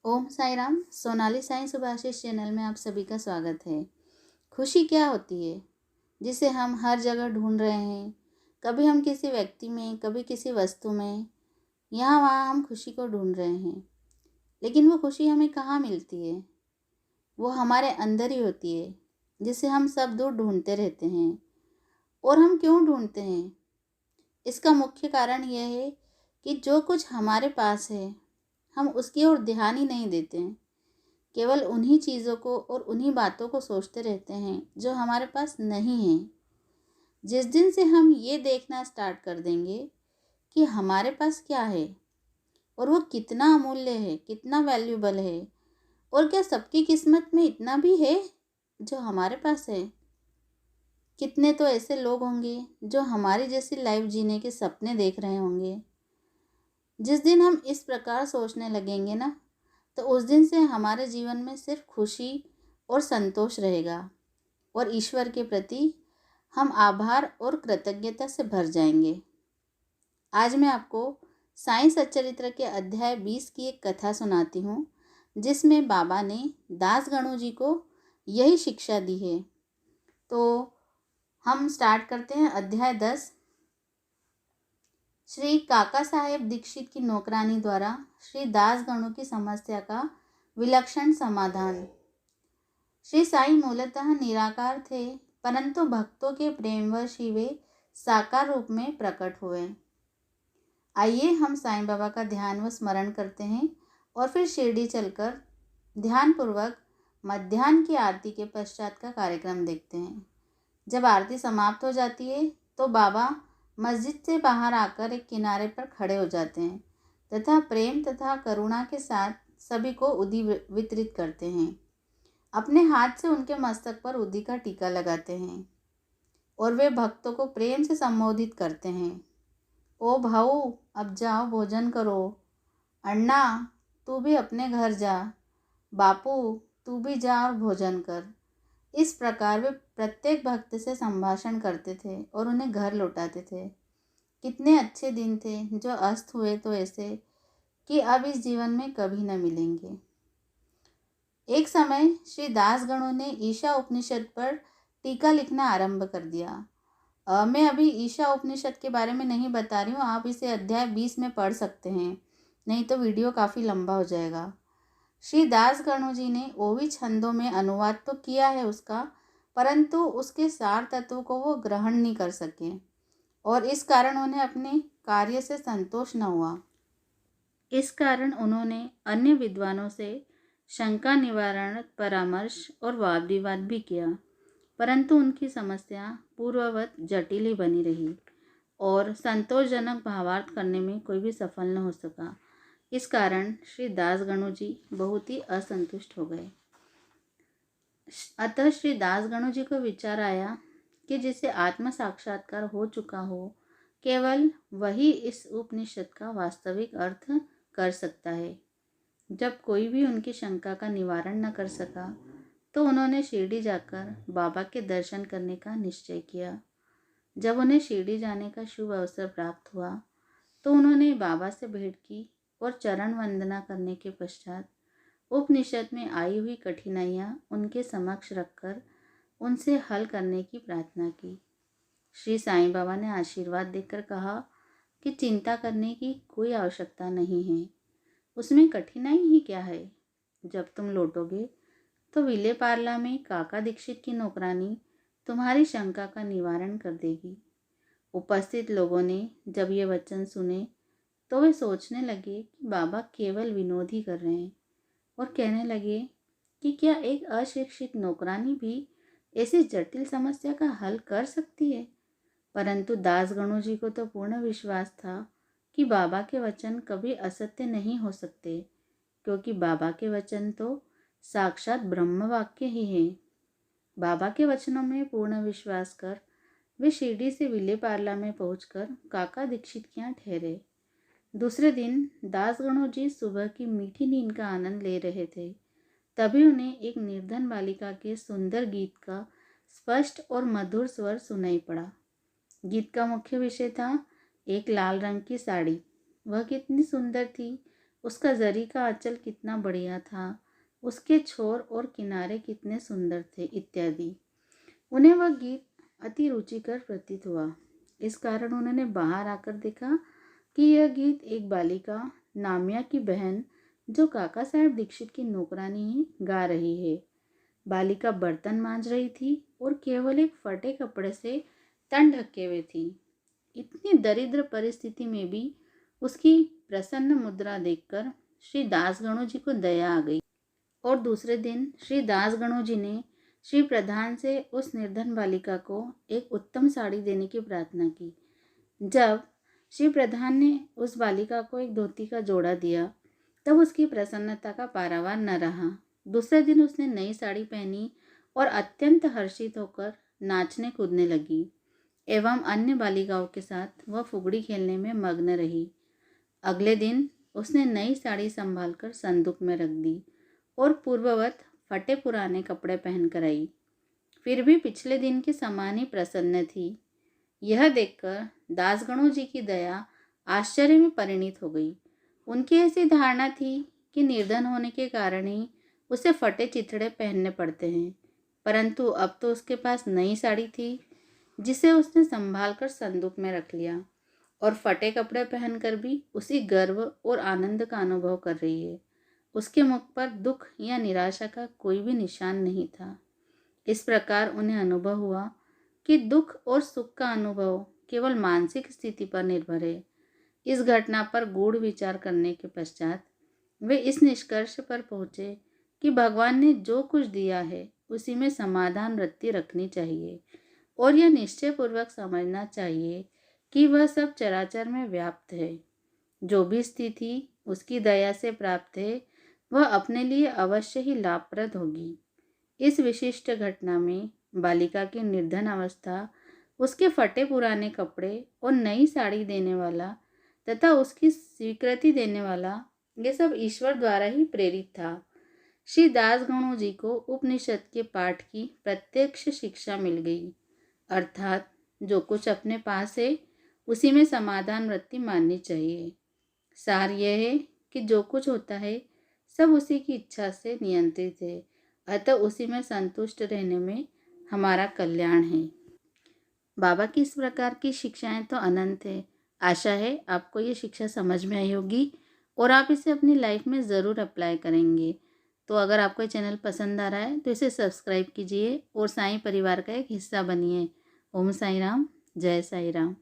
ओम Sai Ram. Sonali Sai Subhashis channel में आप सभी का स्वागत है। खुशी क्या होती है जिसे हम हर जगह ढूंढ रहे हैं। कभी हम किसी व्यक्ति में, कभी किसी वस्तु में, यहाँ वहाँ हम खुशी को ढूंढ रहे हैं। लेकिन वो खुशी हमें कहाँ मिलती है? वो हमारे अंदर ही होती है, जिसे हम सब दूर ढूंढते रहते हैं। और हम क्यों ढूंढते हैं? इसका मुख्य कारण यह है कि जो कुछ हमारे पास है, हम उसकी ओर ध्यान ही नहीं देते हैं। केवल उन्हीं चीज़ों को और उन्हीं बातों को सोचते रहते हैं जो हमारे पास नहीं है। जिस दिन से हम ये देखना स्टार्ट कर देंगे कि हमारे पास क्या है और वो कितना अमूल्य है, कितना वैल्यूबल है, और क्या सबकी किस्मत में इतना भी है जो हमारे पास है। कितने तो ऐसे लोग होंगे जो हमारी जैसी लाइफ जीने के सपने देख रहे होंगे। जिस दिन हम इस प्रकार सोचने लगेंगे ना, तो उस दिन से हमारे जीवन में सिर्फ खुशी और संतोष रहेगा और ईश्वर के प्रति हम आभार और कृतज्ञता से भर जाएंगे। आज मैं आपको साईं सच्चरित्र के अध्याय 20 की एक कथा सुनाती हूँ, जिसमें बाबा ने दास गणु जी को यही शिक्षा दी है। तो हम स्टार्ट करते हैं अध्याय 10। श्री काका साहेब दीक्षित की नौकरानी द्वारा श्री दास गणु की समस्या का विलक्षण समाधान। श्री साईं मूलतः निराकार थे, परंतु भक्तों के प्रेमवश ही वे साकार रूप में प्रकट हुए। आइए हम साईं बाबा का ध्यान व स्मरण करते हैं और फिर शिरडी चलकर ध्यानपूर्वक मध्याह्न की आरती के पश्चात का कार्यक्रम देखते हैं। जब आरती समाप्त हो जाती है तो बाबा मस्जिद से बाहर आकर एक किनारे पर खड़े हो जाते हैं तथा प्रेम तथा करुणा के साथ सभी को उदी वितरित करते हैं। अपने हाथ से उनके मस्तक पर उदी का टीका लगाते हैं और वे भक्तों को प्रेम से संबोधित करते हैं। ओ भाऊ, अब जाओ भोजन करो। अन्ना, तू भी अपने घर जा। बापू, तू भी जा और भोजन कर। इस प्रकार वे प्रत्येक भक्त से संभाषण करते थे और उन्हें घर लौटाते थे। कितने अच्छे दिन थे जो अस्त हुए तो ऐसे कि अब इस जीवन में कभी न मिलेंगे। एक समय श्री दास गणु ने ईशा उपनिषद पर टीका लिखना आरंभ कर दिया। मैं अभी ईशा उपनिषद के बारे में नहीं बता रही हूँ, आप इसे अध्याय 20 में पढ़ सकते हैं, नहीं तो वीडियो काफ़ी लंबा हो जाएगा। श्री दास गणु जी ने ओवी छंदों में अनुवाद तो किया है उसका, परंतु उसके सार तत्व को वो ग्रहण नहीं कर सके और इस कारण उन्हें अपने कार्य से संतोष न हुआ। इस कारण उन्होंने अन्य विद्वानों से शंका निवारण परामर्श और वाद विवाद भी किया, परंतु उनकी समस्या पूर्ववत जटिल ही बनी रही और संतोषजनक भावार्थ करने में कोई भी सफल न हो सका। इस कारण श्री दास गणु जी बहुत ही असंतुष्ट हो गए। अतः श्री दास गणु जी को विचार आया कि जिसे आत्म साक्षात्कार हो चुका हो, केवल वही इस उपनिषद का वास्तविक अर्थ कर सकता है। जब कोई भी उनकी शंका का निवारण न कर सका तो उन्होंने शिरडी जाकर बाबा के दर्शन करने का निश्चय किया। जब उन्हें शिरडी जाने का शुभ अवसर प्राप्त हुआ तो उन्होंने बाबा से भेंट की और चरण वंदना करने के पश्चात उपनिषद में आई हुई कठिनाइयाँ उनके समक्ष रखकर उनसे हल करने की प्रार्थना की। श्री साईं बाबा ने आशीर्वाद देकर कहा कि चिंता करने की कोई आवश्यकता नहीं है, उसमें कठिनाई ही क्या है। जब तुम लौटोगे तो विले पार्ला में काका दीक्षित की नौकरानी तुम्हारी शंका का निवारण कर देगी। उपस्थित लोगों ने जब ये वचन सुने तो वे सोचने लगे कि बाबा केवल विनोद ही कर रहे हैं और कहने लगे कि क्या एक अशिक्षित नौकरानी भी ऐसी जटिल समस्या का हल कर सकती है। परंतु दास गणु जी को तो पूर्ण विश्वास था कि बाबा के वचन कभी असत्य नहीं हो सकते, क्योंकि बाबा के वचन तो साक्षात ब्रह्म वाक्य ही है। बाबा के वचनों में पूर्ण विश्वास कर वे शिरडी से विले पार्ला में पहुंचकर काका दीक्षित के यहाँ ठहरे। दूसरे दिन दास गणु जी सुबह की मीठी नींद का आनंद ले रहे थे, तभी उन्हें एक निर्धन बालिका के सुंदर गीत का स्पष्ट और मधुर स्वर सुनाई पड़ा। गीत का मुख्य विषय था एक लाल रंग की साड़ी। वह कितनी सुंदर थी, उसका जरी का आंचल कितना बढ़िया था, उसके छोर और किनारे कितने सुंदर थे, इत्यादि। उन्हें वह गीत अति रुचिकर प्रतीत हुआ। इस कारण उन्होंने बाहर आकर देखा कि यह गीत एक बालिका नामिया की बहन, जो काका साहेब दीक्षित की नौकरानी ही गा रही है। बालिका बर्तन मांज रही थी और केवल एक फटे कपड़े से तन ढके हुए थी। इतनी दरिद्र परिस्थिति में भी उसकी प्रसन्न मुद्रा देखकर श्री दासगणु जी को दया आ गई और दूसरे दिन श्री दासगणु जी ने श्री प्रधान से उस निर्धन बालिका को एक उत्तम साड़ी देने की प्रार्थना की। जब श्री प्रधान ने उस बालिका को एक धोती का जोड़ा दिया, तब उसकी प्रसन्नता का पारावार न रहा। दूसरे दिन उसने नई साड़ी पहनी और अत्यंत हर्षित होकर नाचने कूदने लगी एवं अन्य बालिकाओं के साथ वह फुगड़ी खेलने में मग्न रही। अगले दिन उसने नई साड़ी संभालकर संदूक में रख दी और पूर्ववत फटे पुराने कपड़े पहनकर आई। फिर भी पिछले दिन के समान ही प्रसन्न थी। यह देखकर दासगणु जी की दया आश्चर्य में परिणित हो गई। उनकी ऐसी धारणा थी कि निर्धन होने के कारण ही उसे फटे चिथड़े पहनने पड़ते हैं, परंतु अब तो उसके पास नई साड़ी थी जिसे उसने संभाल कर संदूक में रख लिया और फटे कपड़े पहनकर भी उसी गर्व और आनंद का अनुभव कर रही है। उसके मुख पर दुख या निराशा का कोई भी निशान नहीं था। इस प्रकार उन्हें अनुभव हुआ कि दुख और सुख का अनुभव केवल मानसिक स्थिति पर निर्भर है। इस घटना पर गूढ़ विचार करने के पश्चात वे इस निष्कर्ष पर पहुँचे कि भगवान ने जो कुछ दिया है उसी में समाधान वृत्ति रखनी चाहिए और यह निश्चयपूर्वक समझना चाहिए कि वह सब चराचर में व्याप्त है। जो भी स्थिति उसकी दया से प्राप्त है वह अपने लिए अवश्य ही लाभप्रद होगी। इस विशिष्ट घटना में बालिका की निर्धन अवस्था, उसके फटे पुराने कपड़े और नई साड़ी देने वाला तथा उसकी स्वीकृति देने वाला, ये सब ईश्वर द्वारा ही प्रेरित था। श्री दासगणु जी को उपनिषद के पाठ की प्रत्यक्ष शिक्षा मिल गई, अर्थात जो कुछ अपने पास है उसी में समाधान वृत्ति माननी चाहिए। सार यह है कि जो कुछ होता है सब उसी की इच्छा से नियंत्रित है, अतः उसी में संतुष्ट रहने में हमारा कल्याण है। बाबा की इस प्रकार की शिक्षाएं तो अनंत है। आशा है आपको ये शिक्षा समझ में आई होगी और आप इसे अपनी लाइफ में ज़रूर अप्लाई करेंगे। तो अगर आपको ये चैनल पसंद आ रहा है तो इसे सब्सक्राइब कीजिए और साईं परिवार का एक हिस्सा बनिए। ओम साईं राम, जय साईं राम।